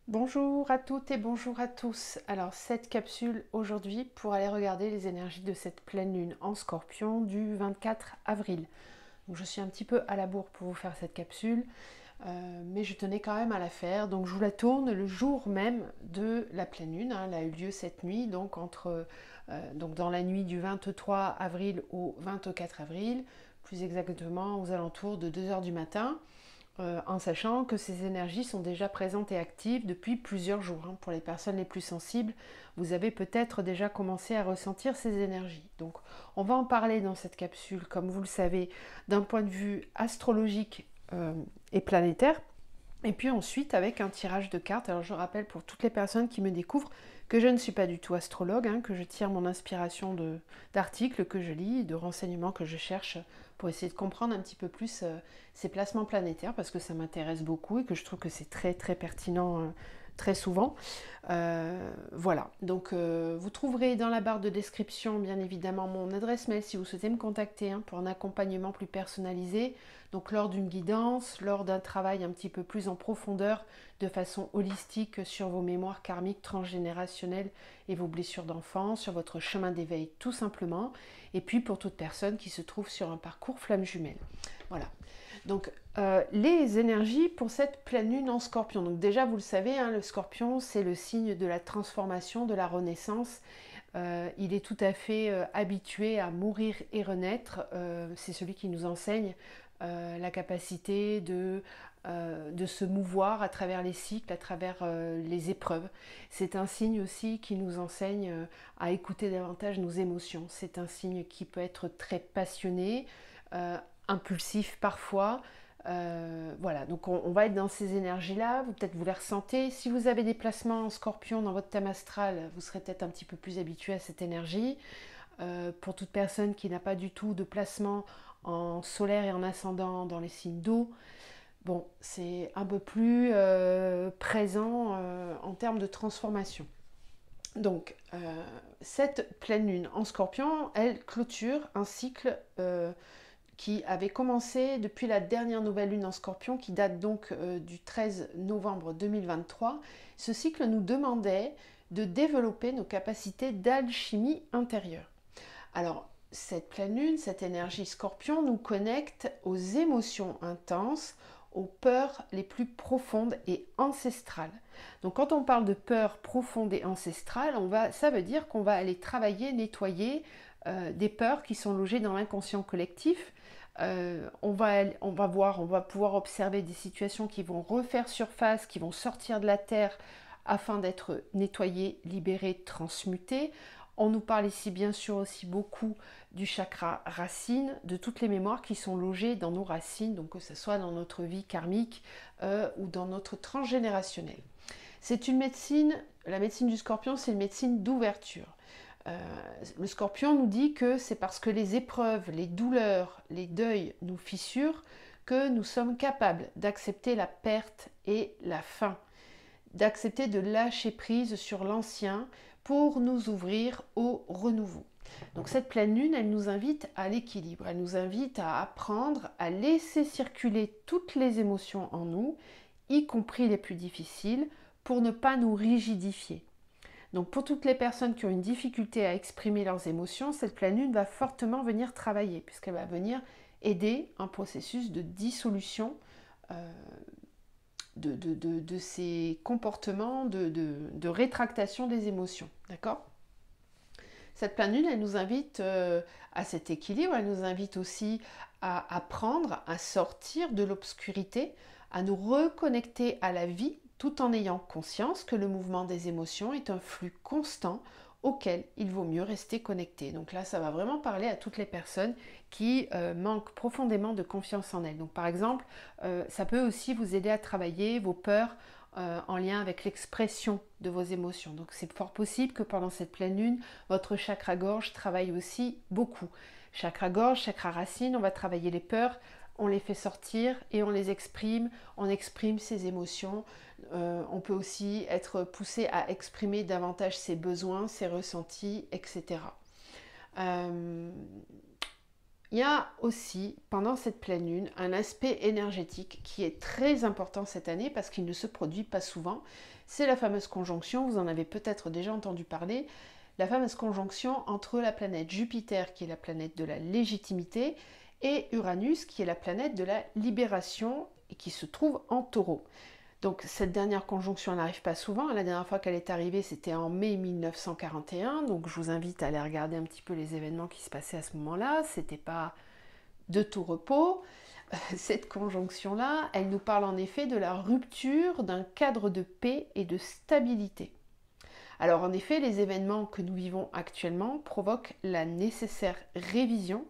Bonjour à toutes et bonjour à tous. Alors cette capsule aujourd'hui pour aller regarder les énergies de cette pleine lune en Scorpion du 24 avril. Donc je suis un petit peu à la bourre pour vous faire cette capsule, mais je tenais quand même à la faire. Donc je vous la tourne le jour même de la pleine lune. Elle a eu lieu cette nuit, donc donc dans la nuit du 23 avril au 24 avril, plus exactement aux alentours de 2 heures du matin. En sachant que ces énergies sont déjà présentes et actives depuis plusieurs jours. Pour les personnes les plus sensibles, vous avez peut-être déjà commencé à ressentir ces énergies. Donc on va en parler dans cette capsule, comme vous le savez, d'un point de vue astrologique et planétaire. Et puis ensuite avec un tirage de cartes. Alors je rappelle pour toutes les personnes qui me découvrent que je ne suis pas du tout astrologue, que je tire mon inspiration d'articles que je lis, de renseignements que je cherche pour essayer de comprendre un petit peu plus ces placements planétaires parce que ça m'intéresse beaucoup et que je trouve que c'est très très pertinent très souvent. Voilà, donc vous trouverez dans la barre de description bien évidemment mon adresse mail si vous souhaitez me contacter pour un accompagnement plus personnalisé, donc lors d'une guidance, lors d'un travail un petit peu plus en profondeur, de façon holistique sur vos mémoires karmiques transgénérationnelles et vos blessures d'enfance, sur votre chemin d'éveil tout simplement, et puis pour toute personne qui se trouve sur un parcours flamme jumelle. Voilà. Donc les énergies pour cette pleine lune en Scorpion. Donc déjà vous le savez, le Scorpion c'est le signe de la transformation, de la renaissance. Il est tout à fait habitué à mourir et renaître. C'est celui qui nous enseigne la capacité de se mouvoir à travers les cycles, à travers les épreuves. C'est un signe aussi qui nous enseigne à écouter davantage nos émotions. C'est un signe qui peut être très passionné, euh, impulsif parfois. Voilà, donc on va être dans ces énergies-là, peut-être vous les ressentez. Si vous avez des placements en Scorpion dans votre thème astral, vous serez peut-être un petit peu plus habitué à cette énergie. Pour toute personne qui n'a pas du tout de placement en solaire et en ascendant dans les signes d'eau, bon, c'est un peu plus présent en termes de transformation. Donc, cette pleine lune en Scorpion, elle clôture un cycle qui avait commencé depuis la dernière nouvelle lune en Scorpion, qui date donc du 13 novembre 2023. Ce cycle nous demandait de développer nos capacités d'alchimie intérieure. Alors, cette pleine lune, cette énergie Scorpion nous connecte aux émotions intenses, aux peurs les plus profondes et ancestrales. Donc quand on parle de peurs profondes et ancestrales, ça veut dire qu'on va aller travailler, nettoyer des peurs qui sont logées dans l'inconscient collectif. On va pouvoir observer des situations qui vont refaire surface, qui vont sortir de la terre afin d'être nettoyées, libérées, transmutées. On nous parle ici bien sûr aussi beaucoup du chakra racine, de toutes les mémoires qui sont logées dans nos racines, donc que ce soit dans notre vie karmique ou dans notre transgénérationnel. C'est une médecine, la médecine du scorpion, c'est une médecine d'ouverture. Euh, le scorpion nous dit que c'est parce que les épreuves, les douleurs, les deuils nous fissurent que nous sommes capables d'accepter la perte et la fin, d'accepter de lâcher prise sur l'ancien pour nous ouvrir au renouveau. Donc cette pleine lune, elle nous invite à l'équilibre, elle nous invite à apprendre à laisser circuler toutes les émotions en nous, y compris les plus difficiles, pour ne pas nous rigidifier. Donc pour toutes les personnes qui ont une difficulté à exprimer leurs émotions, cette pleine lune va fortement venir travailler, puisqu'elle va venir aider un processus de dissolution de ces comportements de rétractation des émotions. D'accord? Cette pleine lune, elle nous invite à cet équilibre, elle nous invite aussi à apprendre à sortir de l'obscurité, à nous reconnecter à la vie tout en ayant conscience que le mouvement des émotions est un flux constant auquel il vaut mieux rester connecté. Donc là, ça va vraiment parler à toutes les personnes qui manquent profondément de confiance en elles. Donc par exemple, ça peut aussi vous aider à travailler vos peurs en lien avec l'expression de vos émotions. Donc c'est fort possible que pendant cette pleine lune, votre chakra gorge travaille aussi beaucoup. Chakra gorge, chakra racine, on va travailler les peurs, on les fait sortir et on exprime ses émotions. On peut aussi être poussé à exprimer davantage ses besoins, ses ressentis, etc. Il y a aussi, pendant cette pleine lune, un aspect énergétique qui est très important cette année parce qu'il ne se produit pas souvent. C'est la fameuse conjonction, vous en avez peut-être déjà entendu parler, la fameuse conjonction entre la planète Jupiter, qui est la planète de la légitimité, et Uranus, qui est la planète de la libération et qui se trouve en Taureau. Donc cette dernière conjonction, elle n'arrive pas souvent. La dernière fois qu'elle est arrivée, c'était en mai 1941. Donc je vous invite à aller regarder un petit peu les événements qui se passaient à ce moment-là. C'était pas de tout repos. Cette conjonction-là, elle nous parle en effet de la rupture d'un cadre de paix et de stabilité. Alors en effet, les événements que nous vivons actuellement provoquent la nécessaire révision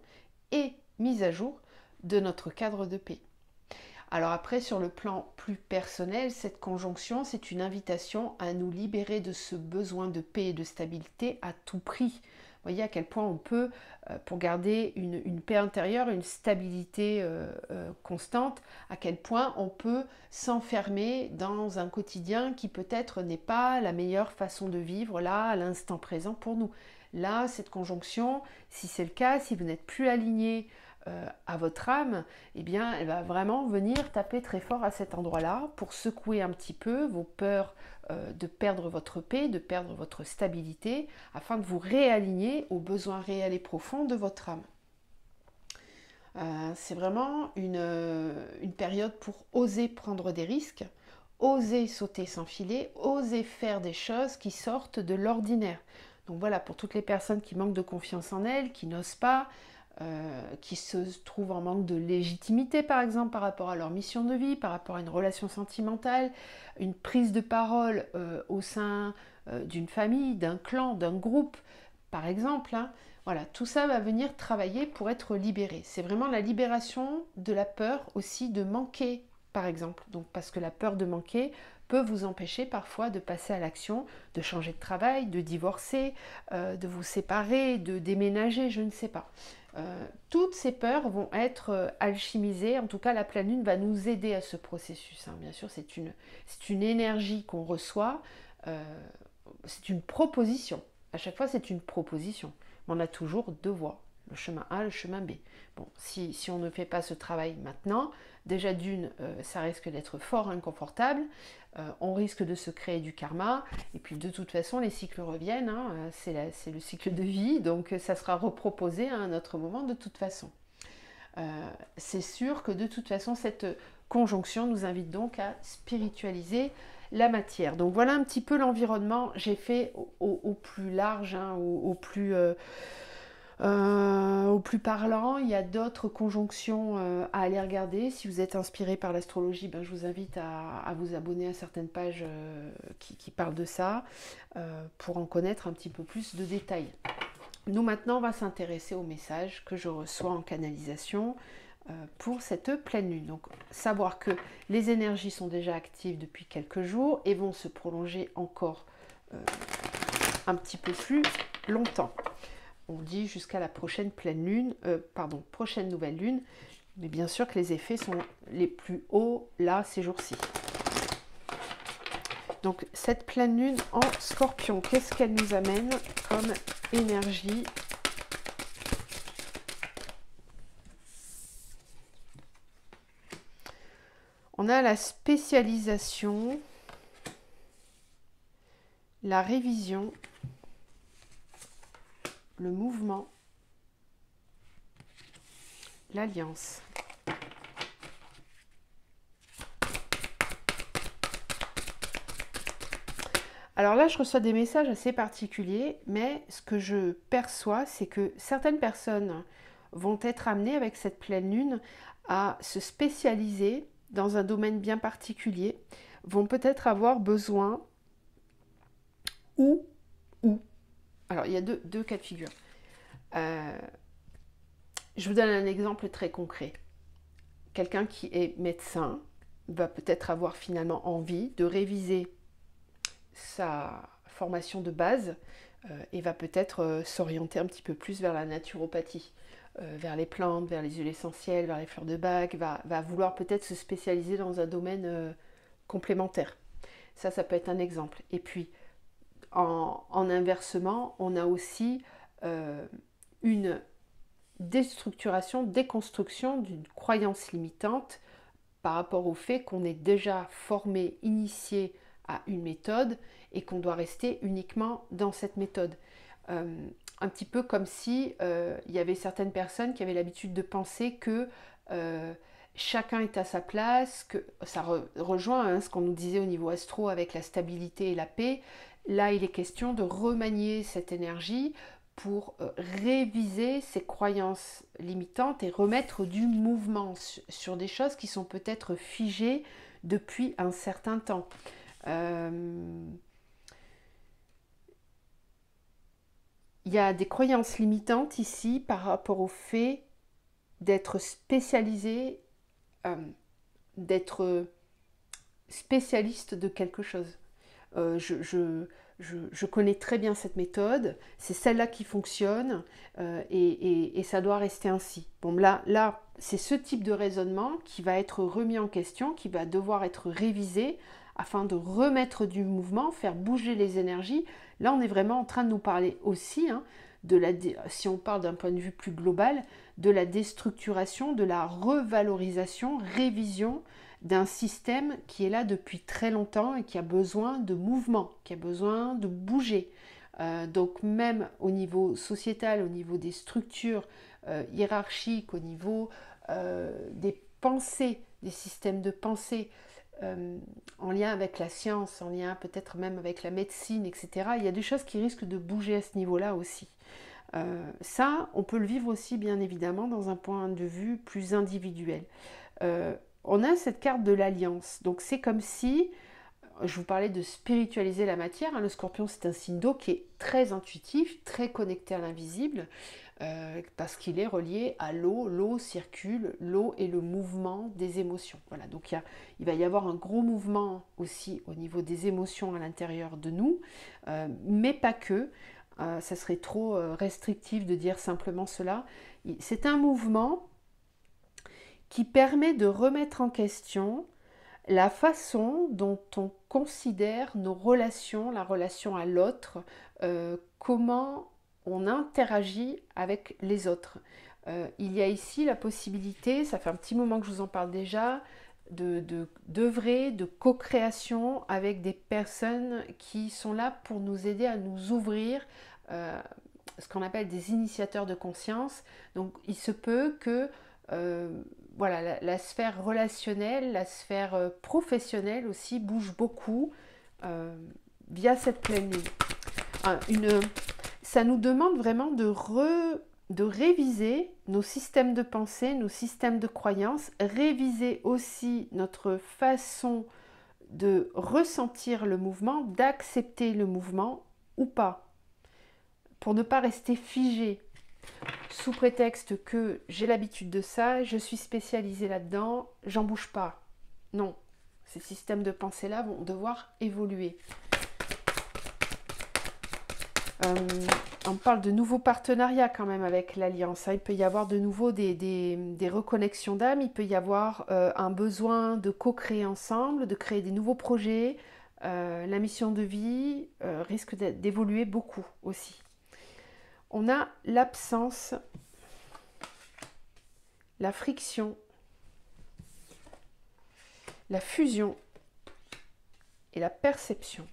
et mise à jour de notre cadre de paix. Alors après, sur le plan plus personnel, cette conjonction, c'est une invitation à nous libérer de ce besoin de paix et de stabilité à tout prix. Vous voyez à quel point on peut, pour garder une paix intérieure, une stabilité constante, à quel point on peut s'enfermer dans un quotidien qui peut-être n'est pas la meilleure façon de vivre là, à l'instant présent pour nous. Là, cette conjonction, si c'est le cas, si vous n'êtes plus aligné à votre âme, eh bien, elle va vraiment venir taper très fort à cet endroit-là pour secouer un petit peu vos peurs de perdre votre paix, de perdre votre stabilité, afin de vous réaligner aux besoins réels et profonds de votre âme. C'est vraiment une période pour oser prendre des risques, oser sauter sans filet, oser faire des choses qui sortent de l'ordinaire. Donc voilà, pour toutes les personnes qui manquent de confiance en elles, qui n'osent pas, qui se trouvent en manque de légitimité par exemple par rapport à leur mission de vie, par rapport à une relation sentimentale, une prise de parole au sein d'une famille, d'un clan, d'un groupe par exemple. Voilà, tout ça va venir travailler pour être libéré. C'est vraiment la libération de la peur aussi de manquer par exemple. Donc parce que la peur de manquer peut vous empêcher parfois de passer à l'action, de changer de travail, de divorcer, de vous séparer, de déménager, je ne sais pas. Toutes ces peurs vont être alchimisées. En tout cas, la pleine lune va nous aider à ce processus. Bien sûr, c'est une énergie qu'on reçoit. C'est une proposition. À chaque fois, c'est une proposition. On a toujours deux voies. Le chemin A, le chemin B. Bon, si on ne fait pas ce travail maintenant, déjà d'une, ça risque d'être fort inconfortable, on risque de se créer du karma, et puis de toute façon, les cycles reviennent, c'est le cycle de vie, donc ça sera reproposé à un autre moment de toute façon. C'est sûr que de toute façon, cette conjonction nous invite donc à spiritualiser la matière. Donc voilà un petit peu l'environnement, j'ai fait au plus large, au plus parlant. Il y a d'autres conjonctions à aller regarder. Si vous êtes inspiré par l'astrologie, je vous invite à vous abonner à certaines pages qui parlent de ça pour en connaître un petit peu plus de détails. Nous maintenant, on va s'intéresser aux messages que je reçois en canalisation pour cette pleine lune. Donc savoir que les énergies sont déjà actives depuis quelques jours et vont se prolonger encore un petit peu plus longtemps. On dit jusqu'à la prochaine pleine lune, prochaine nouvelle lune, mais bien sûr que les effets sont les plus hauts là ces jours-ci. Donc cette pleine lune en Scorpion, qu'est-ce qu'elle nous amène comme énergie ? On a la spécialisation, la révision, le mouvement, l'alliance. Alors là, je reçois des messages assez particuliers, mais ce que je perçois, c'est que certaines personnes vont être amenées avec cette pleine lune à se spécialiser dans un domaine bien particulier, vont peut-être avoir besoin ou. Alors, il y a deux cas de figure. Je vous donne un exemple très concret. Quelqu'un qui est médecin va peut-être avoir finalement envie de réviser sa formation de base et va peut-être s'orienter un petit peu plus vers la naturopathie, vers les plantes, vers les huiles essentielles, vers les fleurs de bac, va vouloir peut-être se spécialiser dans un domaine complémentaire. Ça peut être un exemple. Et puis, en inversement, on a aussi une déstructuration, déconstruction d'une croyance limitante par rapport au fait qu'on est déjà formé, initié à une méthode et qu'on doit rester uniquement dans cette méthode. Un petit peu comme si il y avait certaines personnes qui avaient l'habitude de penser que chacun est à sa place, que ça rejoint ce qu'on nous disait au niveau astro avec la stabilité et la paix. Là, il est question de remanier cette énergie pour réviser ses croyances limitantes et remettre du mouvement sur des choses qui sont peut-être figées depuis un certain temps. Il y a des croyances limitantes ici par rapport au fait d'être spécialisé, d'être spécialiste de quelque chose. Je connais très bien cette méthode, c'est celle-là qui fonctionne et ça doit rester ainsi. Bon, là c'est ce type de raisonnement qui va être remis en question, qui va devoir être révisé afin de remettre du mouvement, faire bouger les énergies. Là, on est vraiment en train de nous parler aussi, si on parle d'un point de vue plus global, de la déstructuration, de la revalorisation, révision d'un système qui est là depuis très longtemps et qui a besoin de mouvement, qui a besoin de bouger. Donc même au niveau sociétal, au niveau des structures hiérarchiques, au niveau des pensées, des systèmes de pensée, en lien avec la science, en lien peut-être même avec la médecine, etc. Il y a des choses qui risquent de bouger à ce niveau-là aussi. Ça, on peut le vivre aussi bien évidemment dans un point de vue plus individuel. On a cette carte de l'alliance, donc c'est comme si, je vous parlais de spiritualiser la matière, le scorpion c'est un signe d'eau qui est très intuitif, très connecté à l'invisible, parce qu'il est relié à l'eau, l'eau circule, l'eau est le mouvement des émotions. Voilà, donc il va y avoir un gros mouvement aussi au niveau des émotions à l'intérieur de nous, mais pas que. Ça serait trop restrictif de dire simplement cela. C'est un mouvement qui permet de remettre en question la façon dont on considère nos relations, la relation à l'autre, comment on interagit avec les autres. Il y a ici la possibilité, ça fait un petit moment que je vous en parle déjà, d'œuvrer, de co-création avec des personnes qui sont là pour nous aider à nous ouvrir, ce qu'on appelle des initiateurs de conscience. Donc il se peut que voilà, la sphère relationnelle, la sphère professionnelle aussi bouge beaucoup via cette pleine lune. Ça nous demande vraiment de réviser nos systèmes de pensée, nos systèmes de croyances, réviser aussi notre façon de ressentir le mouvement, d'accepter le mouvement ou pas, pour ne pas rester figé sous prétexte que j'ai l'habitude de ça, je suis spécialisée là-dedans, j'en bouge pas. Non, ces systèmes de pensée-là vont devoir évoluer. On parle de nouveaux partenariats quand même avec l'Alliance. Il peut y avoir de nouveau des reconnexions d'âme, il peut y avoir un besoin de co-créer ensemble, de créer des nouveaux projets. La mission de vie risque d'évoluer beaucoup aussi. On a l'absence, la friction, la fusion et la perception.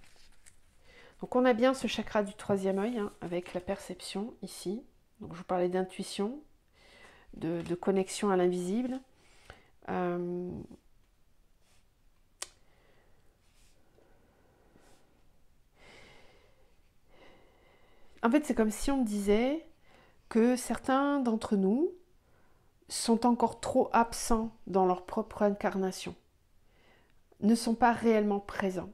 Donc on a bien ce chakra du troisième œil avec la perception ici. Donc je vous parlais d'intuition, de connexion à l'invisible. En fait, c'est comme si on disait que certains d'entre nous sont encore trop absents dans leur propre incarnation, ne sont pas réellement présents.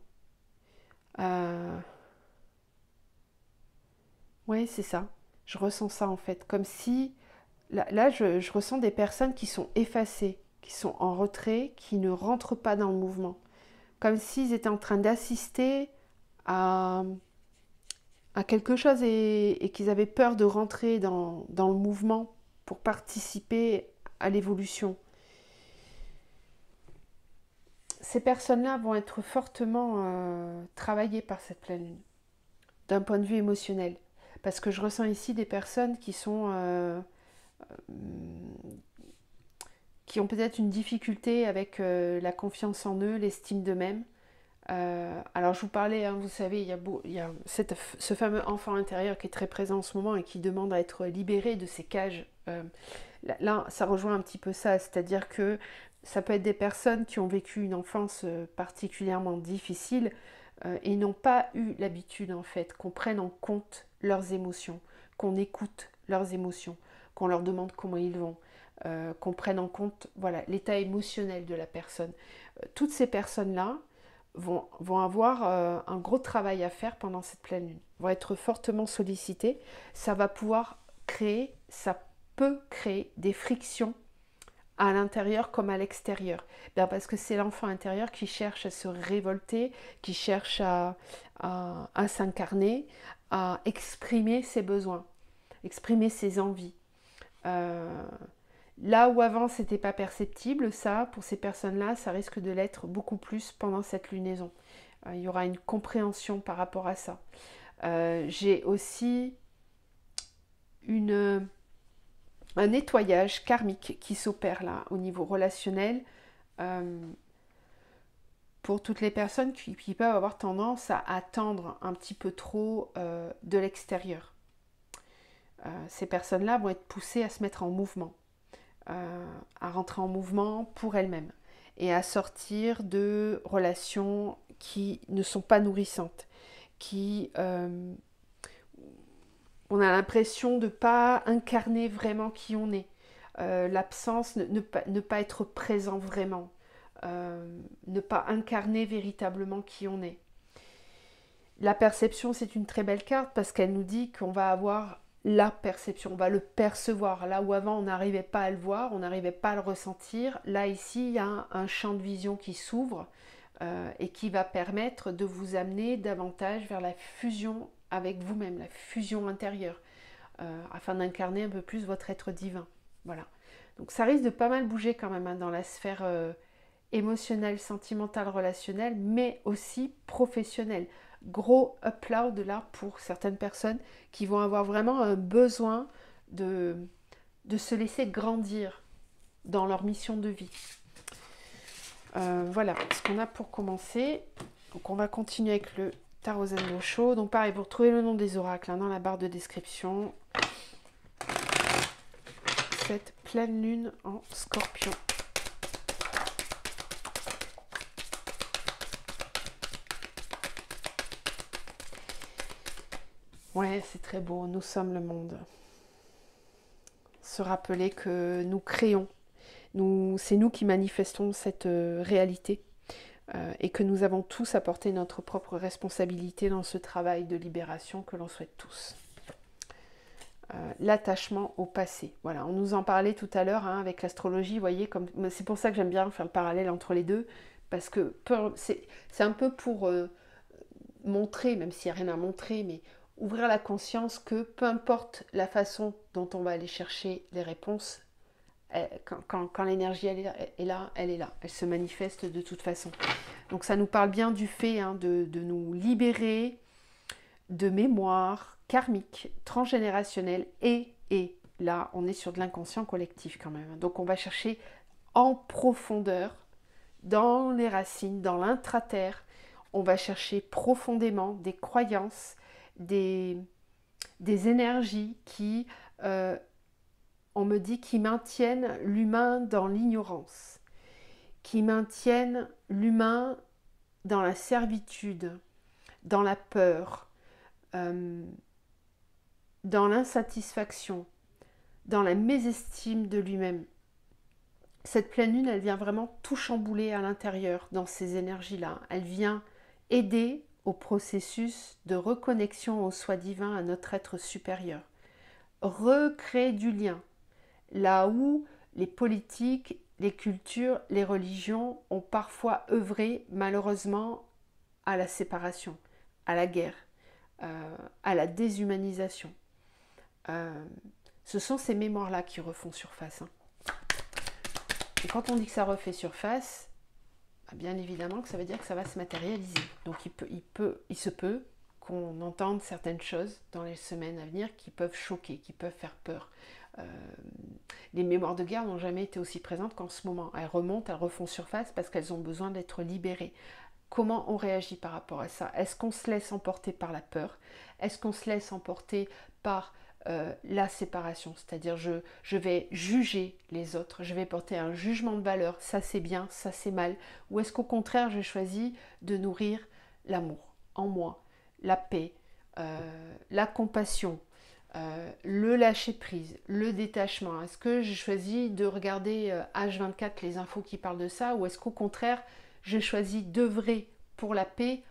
Oui, c'est ça. Je ressens ça en fait. Comme si, là je ressens des personnes qui sont effacées, qui sont en retrait, qui ne rentrent pas dans le mouvement. Comme s'ils étaient en train d'assister à quelque chose et qu'ils avaient peur de rentrer dans le mouvement pour participer à l'évolution. Ces personnes-là vont être fortement travaillées par cette pleine lune, d'un point de vue émotionnel. Parce que je ressens ici des personnes qui sont qui ont peut-être une difficulté avec la confiance en eux, l'estime d'eux-mêmes. Alors je vous parlais, hein, vous savez, il y a ce fameux enfant intérieur qui est très présent en ce moment et qui demande à être libéré de ces cages. Là, ça rejoint un petit peu ça, c'est-à-dire que ça peut être des personnes qui ont vécu une enfance particulièrement difficile et n'ont pas eu l'habitude en fait qu'on prenne en compte leurs émotions, qu'on écoute leurs émotions, qu'on leur demande comment ils vont, qu'on prenne en compte voilà, l'état émotionnel de la personne. Toutes ces personnes-là vont avoir un gros travail à faire pendant cette pleine lune, vont être fortement sollicitées. Ça va pouvoir créer, ça peut créer des frictions à l'intérieur comme à l'extérieur. Bien parce que c'est l'enfant intérieur qui cherche à se révolter, qui cherche à s'incarner, à exprimer ses besoins, exprimer ses envies. Euh, Là où avant c'était pas perceptible, ça, pour ces personnes-là, ça risque de l'être beaucoup plus pendant cette lunaison. Il y aura une compréhension par rapport à ça. J'ai aussi un nettoyage karmique qui s'opère là au niveau relationnel pour toutes les personnes qui peuvent avoir tendance à attendre un petit peu trop de l'extérieur. Ces personnes-là vont être poussées à se mettre en mouvement. À rentrer en mouvement pour elles-mêmes et à sortir de relations qui ne sont pas nourrissantes, qui on a l'impression de ne pas incarner vraiment qui on est, l'absence, ne pas être présent vraiment, ne pas incarner véritablement qui on est. La perception, c'est une très belle carte parce qu'elle nous dit qu'on va avoir la perception, on va le percevoir. Là où avant on n'arrivait pas à le voir, on n'arrivait pas à le ressentir, là ici il y a un champ de vision qui s'ouvre et qui va permettre de vous amener davantage vers la fusion avec vous-même, la fusion intérieure, afin d'incarner un peu plus votre être divin. Voilà. Donc ça risque de pas mal bouger quand même hein, dans la sphère émotionnelle, sentimentale, relationnelle, mais aussi professionnelle. Gros upload là pour certaines personnes qui vont avoir vraiment un besoin de se laisser grandir dans leur mission de vie. Voilà ce qu'on a pour commencer. Donc on va continuer avec le Tarot Zen Osho. Donc pareil, vous retrouvez le nom des oracles hein, dans la barre de description. Cette pleine lune en Scorpion. Ouais, c'est très beau. Nous sommes le monde. Se rappeler que nous créons. C'est nous qui manifestons cette réalité et que nous avons tous à porter notre propre responsabilité dans ce travail de libération que l'on souhaite tous. L'attachement au passé. Voilà, on nous en parlait tout à l'heure hein, avec l'astrologie, vous voyez, c'est pour ça que j'aime bien faire le parallèle entre les deux, parce que c'est un peu pour montrer, même s'il n'y a rien à montrer, mais ouvrir la conscience que peu importe la façon dont on va aller chercher les réponses, quand l'énergie est là, elle est là, elle se manifeste de toute façon. Donc ça nous parle bien du fait hein, de nous libérer de mémoire karmique, transgénérationnelle et là on est sur de l'inconscient collectif quand même. Donc on va chercher en profondeur, dans les racines, dans l'intraterre, on va chercher profondément des croyances, des énergies qui, on me dit, qui maintiennent l'humain dans l'ignorance, qui maintiennent l'humain dans la servitude, dans la peur, dans l'insatisfaction, dans la mésestime de lui-même. Cette pleine lune, elle vient vraiment tout chambouler à l'intérieur dans ces énergies-là. Elle vient aider au processus de reconnexion au soi divin, à notre être supérieur. Recréer du lien. Là où les politiques, les cultures, les religions ont parfois œuvré malheureusement à la séparation, à la guerre, à la déshumanisation. Ce sont ces mémoires-là qui refont surface. Hein. Et quand on dit que ça refait surface, bien évidemment que ça veut dire que ça va se matérialiser. Donc il se peut qu'on entende certaines choses dans les semaines à venir qui peuvent choquer, qui peuvent faire peur. les mémoires de guerre n'ont jamais été aussi présentes qu'en ce moment. Elles remontent, elles refont surface parce qu'elles ont besoin d'être libérées. Comment on réagit par rapport à ça? Est-ce qu'on se laisse emporter par la peur? Est-ce qu'on se laisse emporter par la séparation? C'est-à-dire je vais juger les autres, je vais porter un jugement de valeur, ça c'est bien, ça c'est mal. Ou est-ce qu'au contraire, je choisis de nourrir l'amour en moi, la paix, la compassion, le lâcher-prise, le détachement? Est-ce que je choisis de regarder H24 les infos qui parlent de ça, ou est-ce qu'au contraire, je choisis d'œuvrer pour la paix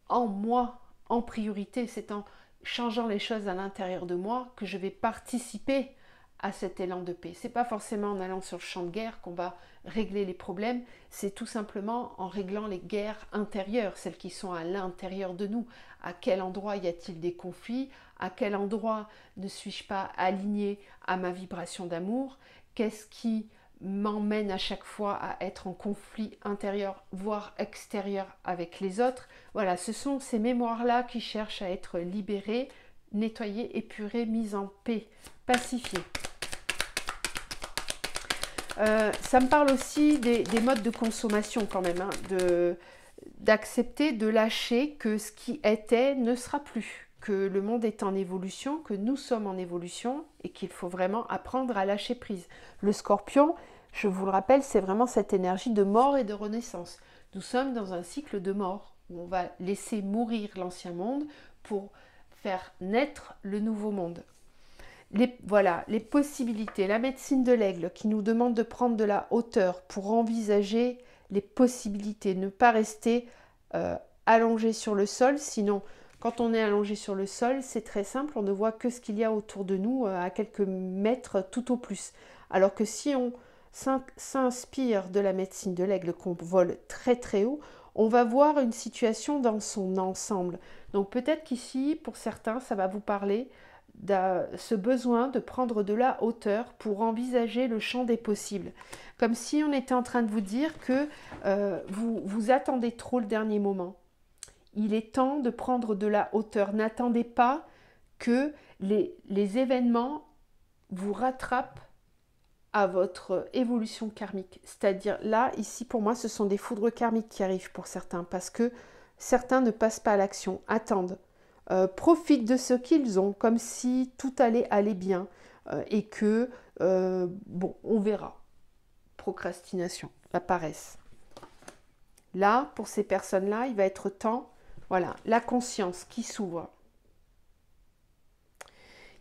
en moi, en priorité? C'est en changeant les choses à l'intérieur de moi que je vais participer à cet élan de paix. C'est pas forcément en allant sur le champ de guerre qu'on va régler les problèmes, c'est tout simplement en réglant les guerres intérieures, celles qui sont à l'intérieur de nous. À quel endroit y a-t-il des conflits? À quel endroit ne suis-je pas aligné à ma vibration d'amour? Qu'est-ce qui m'emmène à chaque fois à être en conflit intérieur, voire extérieur avec les autres? Voilà, ce sont ces mémoires-là qui cherchent à être libérées, nettoyées, épurées, mises en paix, pacifiées. Ça me parle aussi des modes de consommation quand même, hein, d'accepter, de lâcher que ce qui était ne sera plus, que le monde est en évolution, que nous sommes en évolution et qu'il faut vraiment apprendre à lâcher prise. Le Scorpion, je vous le rappelle, c'est vraiment cette énergie de mort et de renaissance. Nous sommes dans un cycle de mort où on va laisser mourir l'ancien monde pour faire naître le nouveau monde. Voilà, les possibilités, la médecine de l'aigle qui nous demande de prendre de la hauteur pour envisager les possibilités, ne pas rester allongé sur le sol, sinon quand on est allongé sur le sol, c'est très simple, on ne voit que ce qu'il y a autour de nous à quelques mètres tout au plus. Alors que si on s'inspire de la médecine de l'aigle, qu'on vole très très haut, on va voir une situation dans son ensemble. Donc peut-être qu'ici, pour certains, ça va vous parler de ce besoin de prendre de la hauteur pour envisager le champ des possibles. Comme si on était en train de vous dire que vous attendez trop le dernier moment. Il est temps de prendre de la hauteur. N'attendez pas que les événements vous rattrapent à votre évolution karmique. C'est-à-dire là, ici pour moi, ce sont des foudres karmiques qui arrivent pour certains parce que certains ne passent pas à l'action, attendent. Profitent de ce qu'ils ont, comme si tout allait aller bien et que, bon, on verra. Procrastination, la paresse. Là, pour ces personnes-là, il va être temps, voilà, la conscience qui s'ouvre.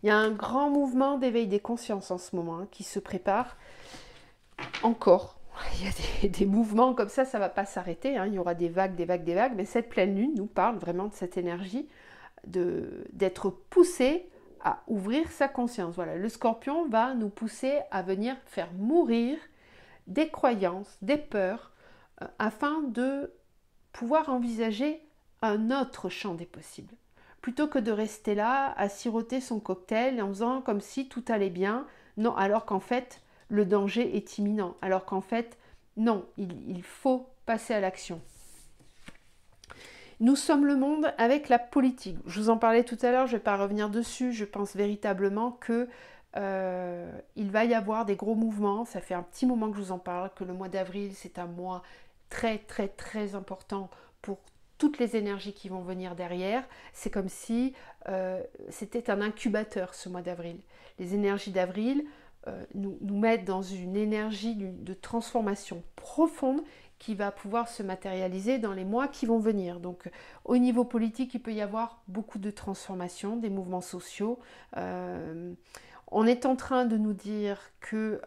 Il y a un grand mouvement d'éveil des consciences en ce moment qui se prépare encore. Il y a des mouvements comme ça ne va pas s'arrêter. Il y aura des vagues, des vagues, des vagues. Mais cette pleine lune nous parle vraiment de cette énergie d'être poussé à ouvrir sa conscience. Voilà, le Scorpion va nous pousser à venir faire mourir des croyances, des peurs, afin de pouvoir envisager un autre champ des possibles. Plutôt que de rester là à siroter son cocktail en faisant comme si tout allait bien, non, alors qu'en fait, le danger est imminent. Alors qu'en fait, non, il faut passer à l'action. Nous sommes le monde avec la politique. Je vous en parlais tout à l'heure, je ne vais pas revenir dessus. Je pense véritablement que il va y avoir des gros mouvements. Ça fait un petit moment que je vous en parle, que le mois d'avril, c'est un mois très, très, très important pour toutes les énergies qui vont venir derrière. C'est comme si c'était un incubateur, ce mois d'avril. Les énergies d'avril nous mettent dans une énergie de transformation profonde qui va pouvoir se matérialiser dans les mois qui vont venir. Donc au niveau politique, il peut y avoir beaucoup de transformations, des mouvements sociaux. On est en train de nous dire que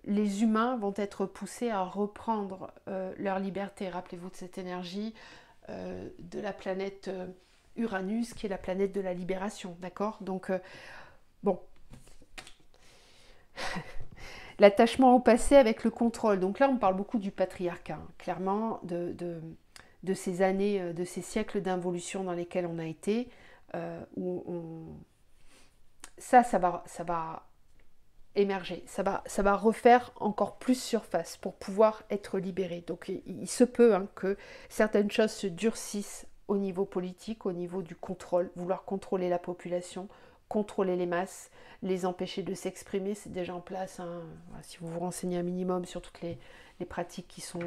les humains vont être poussés à reprendre leur liberté. Rappelez-vous de cette énergie de la planète Uranus, qui est la planète de la libération, d'accord? Donc, bon. L'attachement au passé avec le contrôle. Donc là, on parle beaucoup du patriarcat, hein, clairement, de ces années, de ces siècles d'involution dans lesquels on a été, ça va émerger, ça va refaire encore plus surface pour pouvoir être libéré. Donc il se peut que certaines choses se durcissent au niveau politique, au niveau du contrôle, vouloir contrôler la population, contrôler les masses, les empêcher de s'exprimer, c'est déjà en place, hein. Si vous vous renseignez un minimum sur toutes les pratiques qui sont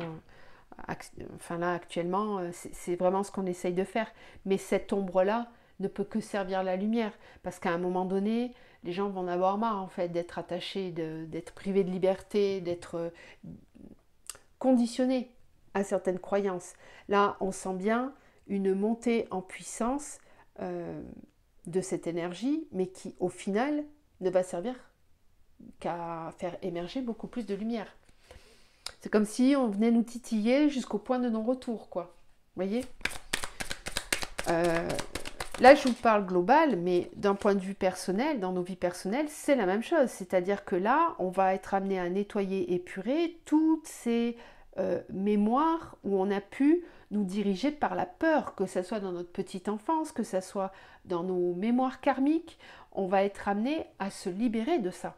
enfin là actuellement, c'est vraiment ce qu'on essaye de faire. Mais cette ombre-là ne peut que servir la lumière, parce qu'à un moment donné, les gens vont en avoir marre en fait d'être attachés, d'être privés de liberté, d'être conditionnés à certaines croyances. Là, on sent bien une montée en puissance de cette énergie, mais qui au final ne va servir qu'à faire émerger beaucoup plus de lumière. C'est comme si on venait nous titiller jusqu'au point de non-retour, quoi. Vous voyez ? Là, je vous parle global, mais d'un point de vue personnel, dans nos vies personnelles, c'est la même chose. C'est-à-dire que là, on va être amené à nettoyer, épurer toutes ces mémoires où on a pu nous diriger par la peur, que ce soit dans notre petite enfance, que ce soit dans nos mémoires karmiques. On va être amené à se libérer de ça.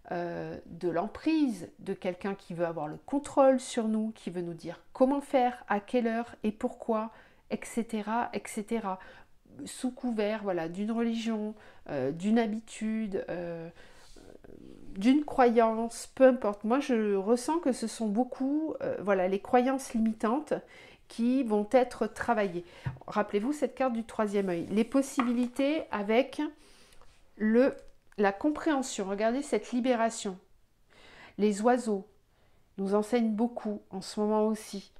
De l'emprise de quelqu'un qui veut avoir le contrôle sur nous, qui veut nous dire comment faire, à quelle heure et pourquoi, etc., etc. Sous couvert, voilà, d'une religion, d'une habitude, d'une croyance, peu importe. Moi, je ressens que ce sont beaucoup, voilà, les croyances limitantes qui vont être travaillées. Rappelez-vous cette carte du troisième œil. Les possibilités avec la compréhension. Regardez cette libération. Les oiseaux nous enseignent beaucoup en ce moment aussi.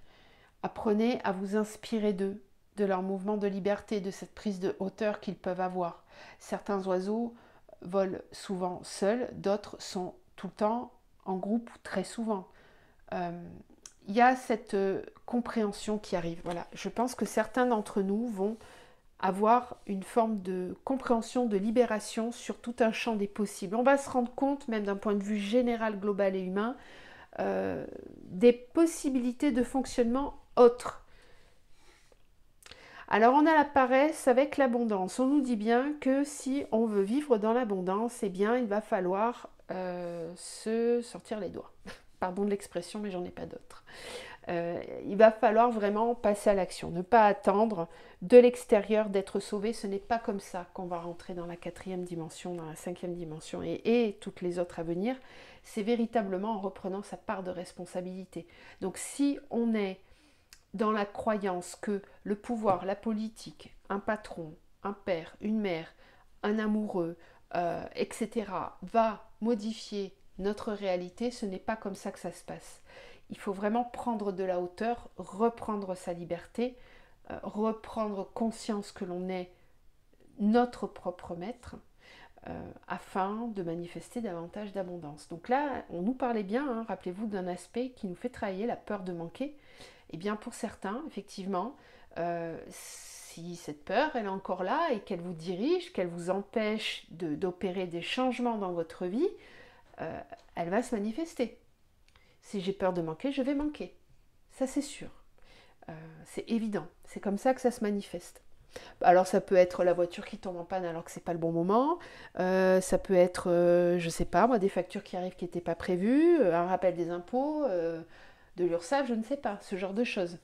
Apprenez à vous inspirer d'eux, de leur mouvement de liberté, de cette prise de hauteur qu'ils peuvent avoir. Certains oiseaux volent souvent seuls, d'autres sont tout le temps en groupe, très souvent. Il y a cette compréhension qui arrive. Voilà. Je pense que certains d'entre nous vont avoir une forme de compréhension, de libération sur tout un champ des possibles. On va se rendre compte, même d'un point de vue général, global et humain, des possibilités de fonctionnement autres. Alors on a la paresse avec l'abondance. On nous dit bien que si on veut vivre dans l'abondance, eh bien il va falloir se sortir les doigts. Pardon de l'expression, mais j'en ai pas d'autre. Il va falloir vraiment passer à l'action, ne pas attendre de l'extérieur d'être sauvé. Ce n'est pas comme ça qu'on va rentrer dans la 4e dimension, dans la 5e dimension et toutes les autres à venir. C'est véritablement en reprenant sa part de responsabilité. Donc si on est dans la croyance que le pouvoir, la politique, un patron, un père, une mère, un amoureux, etc. va modifier notre réalité, ce n'est pas comme ça que ça se passe. Il faut vraiment prendre de la hauteur, reprendre sa liberté, reprendre conscience que l'on est notre propre maître, afin de manifester davantage d'abondance. Donc là, on nous parlait bien, hein, rappelez-vous d'un aspect qui nous fait travailler la peur de manquer. Eh bien pour certains, effectivement, si cette peur, elle est encore là et qu'elle vous dirige, qu'elle vous empêche d'opérer des changements dans votre vie, elle va se manifester. Si j'ai peur de manquer, je vais manquer. Ça, c'est sûr. C'est évident. C'est comme ça que ça se manifeste. Alors, ça peut être la voiture qui tombe en panne alors que c'est pas le bon moment. Ça peut être, je sais pas, moi, des factures qui arrivent qui n'étaient pas prévues, un rappel des impôts, de l'URSSAF, je ne sais pas, ce genre de choses.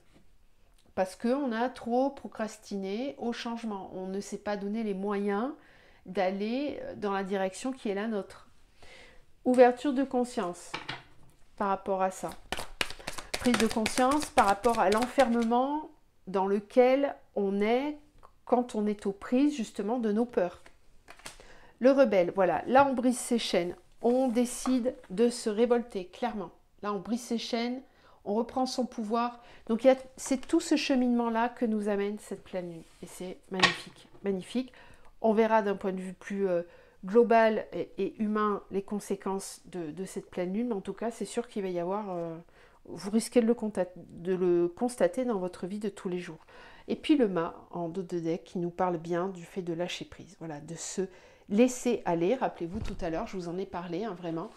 Parce qu'on a trop procrastiné au changement. On ne s'est pas donné les moyens d'aller dans la direction qui est la nôtre. Ouverture de conscience par rapport à ça. Prise de conscience par rapport à l'enfermement dans lequel on est quand on est aux prises justement de nos peurs. Le rebelle, voilà, là on brise ses chaînes, on décide de se révolter, clairement. Là on brise ses chaînes, on reprend son pouvoir. Donc c'est tout ce cheminement-là que nous amène cette pleine lune. Et c'est magnifique, magnifique. On verra d'un point de vue plus global et humain les conséquences de cette pleine lune. Mais en tout cas, c'est sûr qu'il va y avoir... vous risquez de le constater dans votre vie de tous les jours. Et puis le mât en dos de deck qui nous parle bien du fait de lâcher prise. Voilà, de se laisser aller. Rappelez-vous tout à l'heure, je vous en ai parlé, hein, vraiment.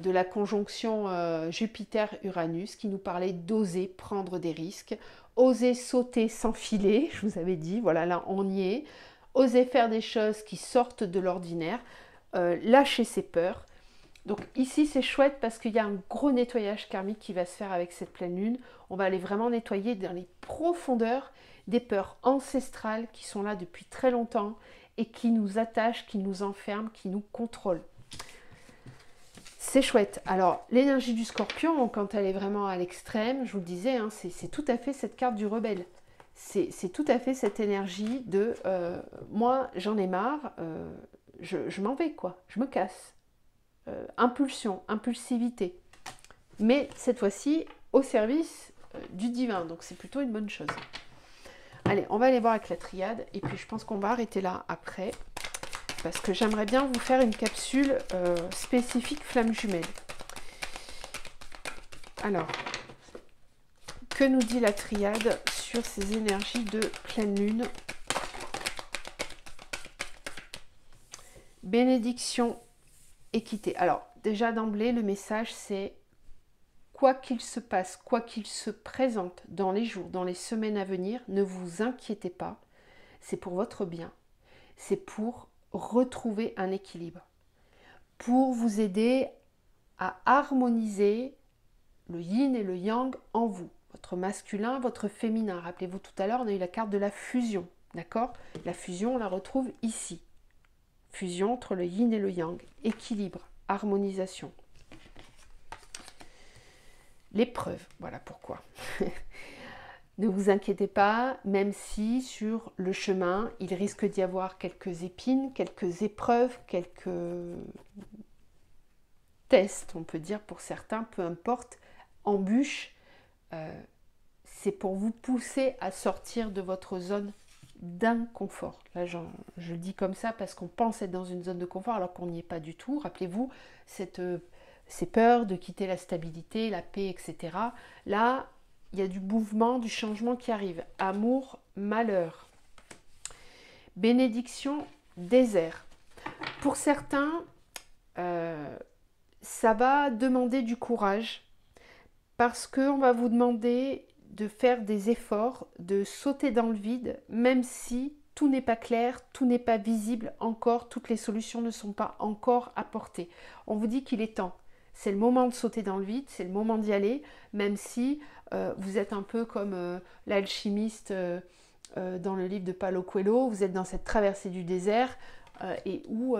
De la conjonction Jupiter-Uranus qui nous parlait d'oser prendre des risques, oser sauter sans filet, je vous avais dit, voilà, là on y est, oser faire des choses qui sortent de l'ordinaire, lâcher ses peurs. Donc ici c'est chouette parce qu'il y a un gros nettoyage karmique qui va se faire avec cette pleine lune. On va aller vraiment nettoyer dans les profondeurs des peurs ancestrales qui sont là depuis très longtemps et qui nous attache, qui nous enferme, qui nous contrôle. C'est chouette. Alors, l'énergie du Scorpion, quand elle est vraiment à l'extrême, je vous le disais, hein, c'est tout à fait cette carte du rebelle. C'est tout à fait cette énergie de moi, j'en ai marre, je m'en vais, quoi. Je me casse. Impulsion, impulsivité. Mais cette fois-ci, au service du divin. Donc, c'est plutôt une bonne chose. Allez, on va aller voir avec la triade. Et puis, je pense qu'on va arrêter là après. Parce que j'aimerais bien vous faire une capsule spécifique flamme jumelle. Alors, que nous dit la triade sur ces énergies de pleine lune? Bénédiction, équité. Alors, déjà d'emblée, le message, c'est quoi qu'il se passe, quoi qu'il se présente dans les jours, dans les semaines à venir, ne vous inquiétez pas. C'est pour votre bien. C'est pour retrouver un équilibre, pour vous aider à harmoniser le yin et le yang en vous, votre masculin, votre féminin. Rappelez-vous, tout à l'heure, on a eu la carte de la fusion, d'accord? La fusion, on la retrouve ici. Fusion entre le yin et le yang, équilibre, harmonisation. L'épreuve, voilà pourquoi. Ne vous inquiétez pas, même si sur le chemin, il risque d'y avoir quelques épines, quelques épreuves, quelques tests, on peut dire pour certains, peu importe, embûches. C'est pour vous pousser à sortir de votre zone d'inconfort. Là, je le dis comme ça parce qu'on pense être dans une zone de confort alors qu'on n'y est pas du tout. Rappelez-vous, ces peurs de quitter la stabilité, la paix, etc. Là, il y a du mouvement, du changement qui arrive. Amour, malheur. Bénédiction, désert. Pour certains, ça va demander du courage parce qu'on va vous demander de faire des efforts, de sauter dans le vide, même si tout n'est pas clair, tout n'est pas visible encore, toutes les solutions ne sont pas encore apportées. On vous dit qu'il est temps. C'est le moment de sauter dans le vide, c'est le moment d'y aller, même si vous êtes un peu comme l'alchimiste dans le livre de Paulo Coelho, vous êtes dans cette traversée du désert et où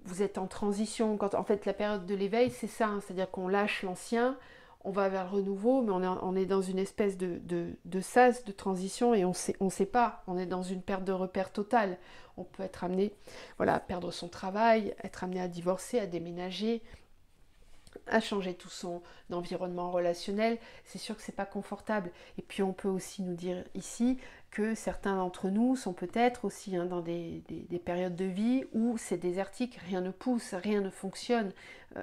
vous êtes en transition. Quand, en fait, la période de l'éveil, c'est ça, hein, c'est-à-dire qu'on lâche l'ancien, on va vers le renouveau, mais on est dans une espèce de sas, de transition, et on sait pas, on est dans une perte de repère totale. On peut être amené à perdre son travail, être amené à divorcer, à déménager, à changer tout son environnement relationnel. C'est sûr que c'est pas confortable. Et puis on peut aussi nous dire ici que certains d'entre nous sont peut-être aussi dans des périodes de vie où c'est désertique, rien ne pousse, rien ne fonctionne,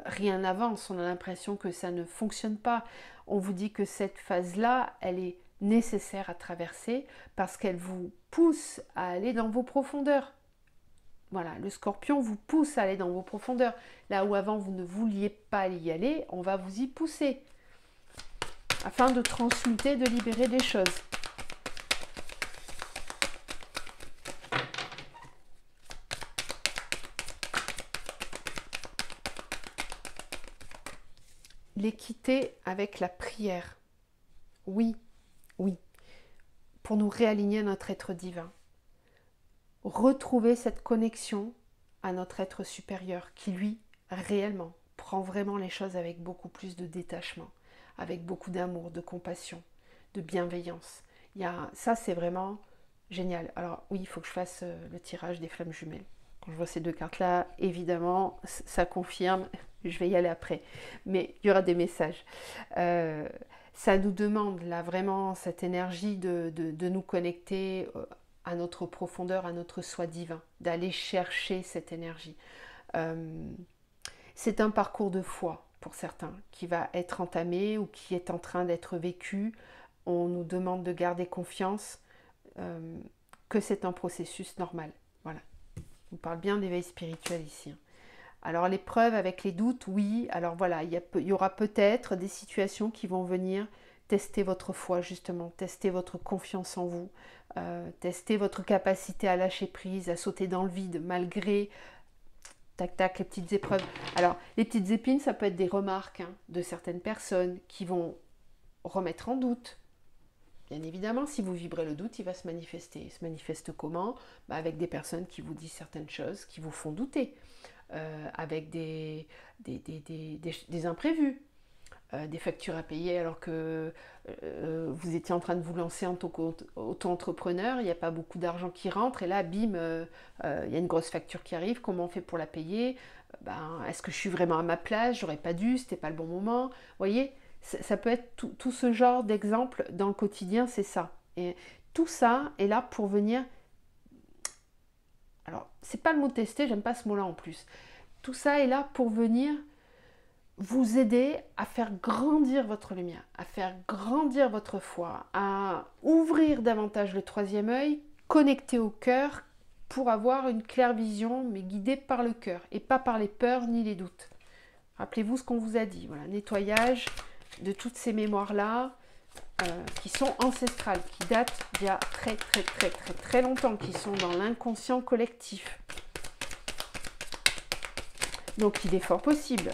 rien n'avance, on a l'impression que ça ne fonctionne pas. On vous dit que cette phase-là, elle est nécessaire à traverser parce qu'elle vous pousse à aller dans vos profondeurs. Voilà, le Scorpion vous pousse à aller dans vos profondeurs. Là où avant vous ne vouliez pas y aller, on va vous y pousser afin de transmuter, de libérer des choses. L'équité avec la prière. Oui, oui. Pour nous réaligner à notre être divin. Retrouver cette connexion à notre être supérieur qui, lui, réellement, prend vraiment les choses avec beaucoup plus de détachement, avec beaucoup d'amour, de compassion, de bienveillance. Ça, c'est vraiment génial. Alors oui, il faut que je fasse le tirage des flammes jumelles. Quand je vois ces deux cartes-là, évidemment, ça confirme, je vais y aller après. Mais il y aura des messages. Ça nous demande là vraiment cette énergie de nous connecter à notre profondeur, à notre soi divin, d'aller chercher cette énergie. C'est un parcours de foi pour certains qui va être entamé ou qui est en train d'être vécu. On nous demande de garder confiance que c'est un processus normal. Voilà. On parle bien d'éveil spirituel ici. Alors l'épreuve avec les doutes, oui. Alors voilà, il y aura peut-être des situations qui vont venir tester votre foi justement, tester votre confiance en vous, tester votre capacité à lâcher prise, à sauter dans le vide malgré tac tac les petites épreuves. Alors les petites épines, ça peut être des remarques de certaines personnes qui vont remettre en doute Bien évidemment, si vous vibrez le doute, il va se manifester. Il se manifeste comment? Avec des personnes qui vous disent certaines choses, qui vous font douter, avec des imprévus, des factures à payer alors que vous étiez en train de vous lancer en tant qu'auto-entrepreneur, il n'y a pas beaucoup d'argent qui rentre, et là, bim, il y a une grosse facture qui arrive, comment on fait pour la payer? Est-ce que je suis vraiment à ma place? J'aurais pas dû, c'était pas le bon moment. Vous voyez, ça peut être tout ce genre d'exemple dans le quotidien, c'est ça. Et tout ça est là pour venir... Alors, c'est pas le mot tester, j'aime pas ce mot-là en plus. Tout ça est là pour venir vous aider à faire grandir votre lumière, à faire grandir votre foi, à ouvrir davantage le troisième œil, connecté au cœur pour avoir une claire vision, mais guidée par le cœur et pas par les peurs ni les doutes. Rappelez-vous ce qu'on vous a dit, voilà, nettoyage de toutes ces mémoires-là qui sont ancestrales, qui datent d'il y a très longtemps, qui sont dans l'inconscient collectif. Donc il est fort possible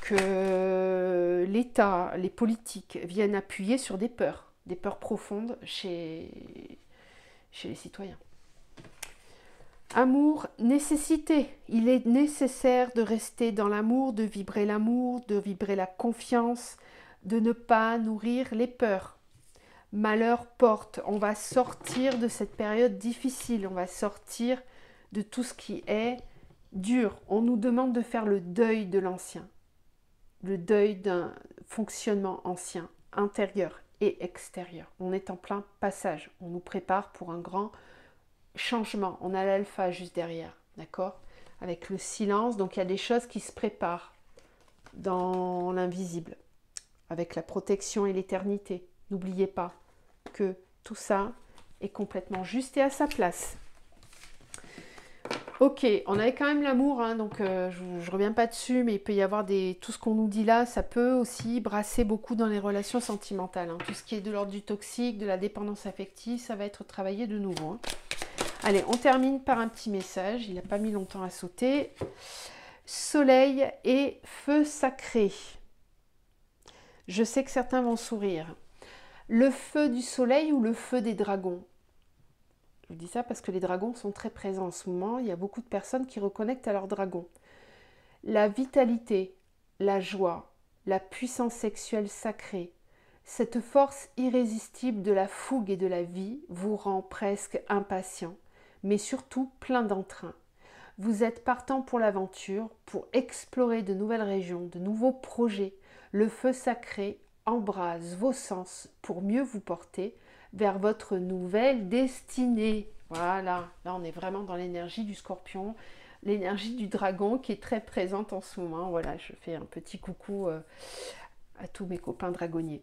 que l'État, les politiques viennent appuyer sur des peurs profondes chez les citoyens. Amour, nécessité. Il est nécessaire de rester dans l'amour, de vibrer la confiance, de ne pas nourrir les peurs. Malheur porte. On va sortir de cette période difficile, on va sortir de tout ce qui est dur. On nous demande de faire le deuil de l'ancien. Le deuil d'un fonctionnement ancien, intérieur et extérieur. On est en plein passage. On nous prépare pour un grand changement. On a l'alpha juste derrière, d'accord? Avec le silence, donc il y a des choses qui se préparent dans l'invisible, avec la protection et l'éternité. N'oubliez pas que tout ça est complètement juste et à sa place. Ok, on avait quand même l'amour, hein, donc je reviens pas dessus, mais il peut y avoir tout ce qu'on nous dit là, ça peut aussi brasser beaucoup dans les relations sentimentales. Hein. Tout ce qui est de l'ordre du toxique, de la dépendance affective, ça va être travaillé de nouveau. Hein. Allez, on termine par un petit message, il n'a pas mis longtemps à sauter. Soleil et feu sacré. Je sais que certains vont sourire. Le feu du soleil ou le feu des dragons? Je vous dis ça parce que les dragons sont très présents en ce moment. Il y a beaucoup de personnes qui reconnectent à leurs dragons. La vitalité, la joie, la puissance sexuelle sacrée, cette force irrésistible de la fougue et de la vie vous rend presque impatient, mais surtout plein d'entrain. Vous êtes partant pour l'aventure, pour explorer de nouvelles régions, de nouveaux projets. Le feu sacré embrase vos sens pour mieux vous porter vers votre nouvelle destinée. Voilà, là on est vraiment dans l'énergie du scorpion, l'énergie du dragon qui est très présente en ce moment. Voilà, je fais un petit coucou à tous mes copains dragonniers.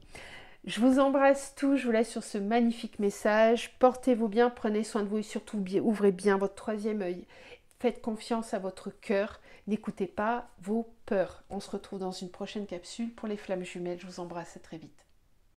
Je vous embrasse tous, je vous laisse sur ce magnifique message. Portez-vous bien, prenez soin de vous et surtout ouvrez bien votre troisième œil. Faites confiance à votre cœur, n'écoutez pas vos peurs. On se retrouve dans une prochaine capsule pour les flammes jumelles. Je vous embrasse, à très vite.